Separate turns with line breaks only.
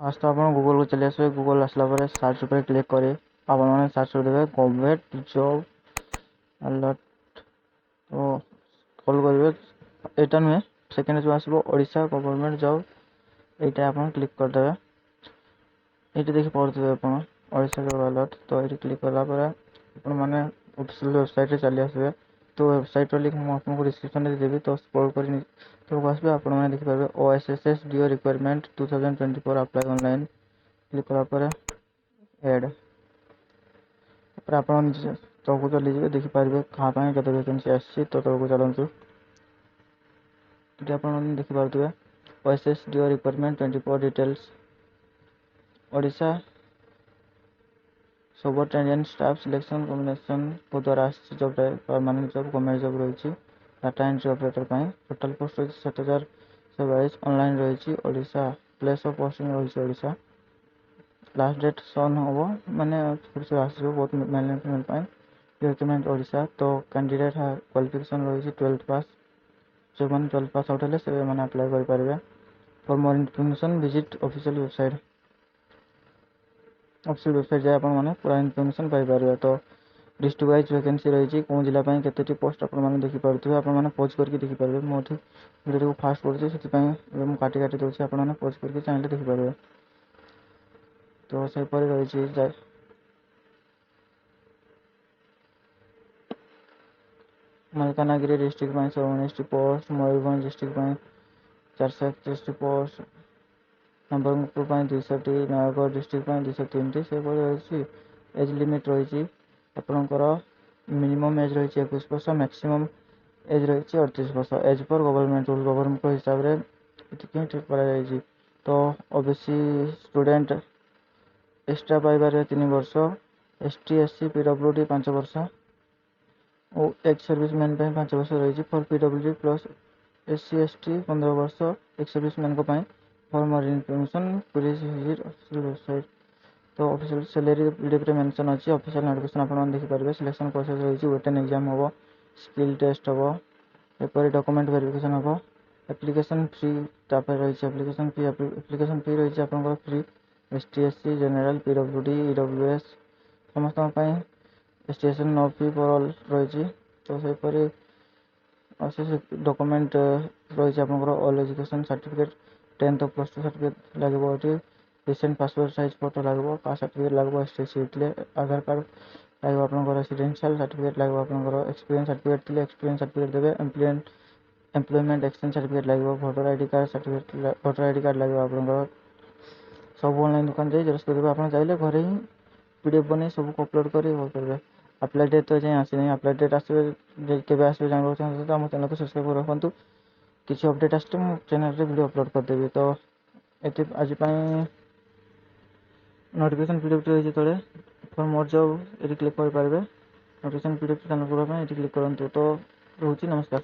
Fast तो आप Google को चले आसवे। गूगल आसला सर्च पर क्लिक करें आप सर्च करदे गवर्नमेंट जॉब अलर्ट। तो कल करेंगे यहाँ नुहे सेकेंड जो आसो ओडिशा गवर्नमेंट जॉब यहाँ आप क्लिक करदे। ये देखी पढ़ुवे आप ओडिशा जॉब अलर्ट। तो ये क्लिक कलापर आपने ऑफिशियल वेबसाइट रे चली आसवे। तो वेबसाइट लिंक मुझे आपको डिस्क्रिप्शन में देवी। तो स्क्रॉल कर तो आसवे आप देखिपारे OSSS DO recruitment 2024 apply online click कलापर एड आप तक चली जाए देखिपारे क्या केते वैकेंसी आसी। तो तक चलतु ये आप देखिपे OSS DO recruitment 24 details Odisha superintendent staff selection combination को द्वारा job permanent job government job रही data entry operator total post रही 7022 ऑनलाइन रही ओडिशा प्लेस ऑफ पोस्टिंग रही ओडिशा लास्ट डेट सन हम माने आसो बहुत मेल रिक्वायरमेंट ओडिशा। तो कैंडिडेट क्वालिफिकेशन रही 12th पास जो मैंने 12th पास आउट है से मैंने अप्लाई करेंगे। For more information visit official website जाए आप पूरा इनफॉरमेशन पाइपर। तो डिस्ट्रिक्ट वाइज वैकेंसी रही कौन जिला के पोस्ट आपने देखिपे आपने पोज करके देखिपारे। मुझे वीडियो को फास्ट पड़े से मुझे काटी काटी दूसरी आपने पोज करके चाहिए देखिपारे। तो सेपर रही जाए Malkangiri district 119 post Mayurbhanj district 431 post Nabarangpur 200 Nayagarh district 203 से रही। एज लिमिट रही आपंकर मिनिमम एज रही 21 वर्ष मैक्सिमम एज रही 38 वर्ष as per government rule government हिसाब से ठीक कर। तो ओबीसी स्टूडेंट एक्स्ट्रा पाइबार 3 वर्ष एसटी एससी पीडब्ल्यूडी 5 वर्ष और एक्स सर्विस मैन 5 वर्ष रही for PWD plus SC ST 15 वर्ष ex service man for more information please visit official website. तो ऑफिशियल सैलरी पीडीएफ मेंशन अच्छी ऑफिशियल नोटिफिकेशन आप देखिपारे। सिलेक्शन प्रोसेस रही रिटन एग्जाम हम स्किल टेस्ट हम एपरी डॉक्यूमेंट वेरिफिकेशन हम एप्लिकेशन फ्री रही एप्लिकेशन फी रही आप free ST SC general PWD EWS समस्त station no fee for all रही। तो सेपरी डॉक्यूमेंट रही आप ऑल एजुकेशन सर्टिफिकेट 10th और +2 सर्टिफिकेट लगे रिसेंट पासपोर्ट साइज फोटो लगे कास्ट सर्टिफिकेट लगे एसटी आधार कार्ड लगे आप रेसिडेंशियल सर्टिफिकेट लगे आप एक्सपीरियंस सर्टिफिकेट थी एक्सपीरियंस सर्टिफिकेट देवे एम्प्लॉयमेंट एक्सचेंज सर्टिफिकेट लगे voter ID card certificate voter ID card लगे आप सब ऑनलाइन दुकान जाए जेरक्स करेंगे आप चाहिए घरे ही पीडीएफ बन सब अपलोड करेंगे। अप्लाई डेट तो जाए आसी नहीं अप्लाई डेट आसवे के आसवे जानवर चाहिए तो आम चैनल को सब्सक्राइब कर रखु किसी अपडेट आसते मुझे चैनल वीडियो अपलोड करदेवी। तो ये आज नोटिफिकेशन पीडीएफ रही तले फॉर मोर जॉब ये क्लिक करेंगे नोटिफिकेशन पीडीएफ डाउनलोड करने क्लिक करूँ। तो रोचे नमस्कार।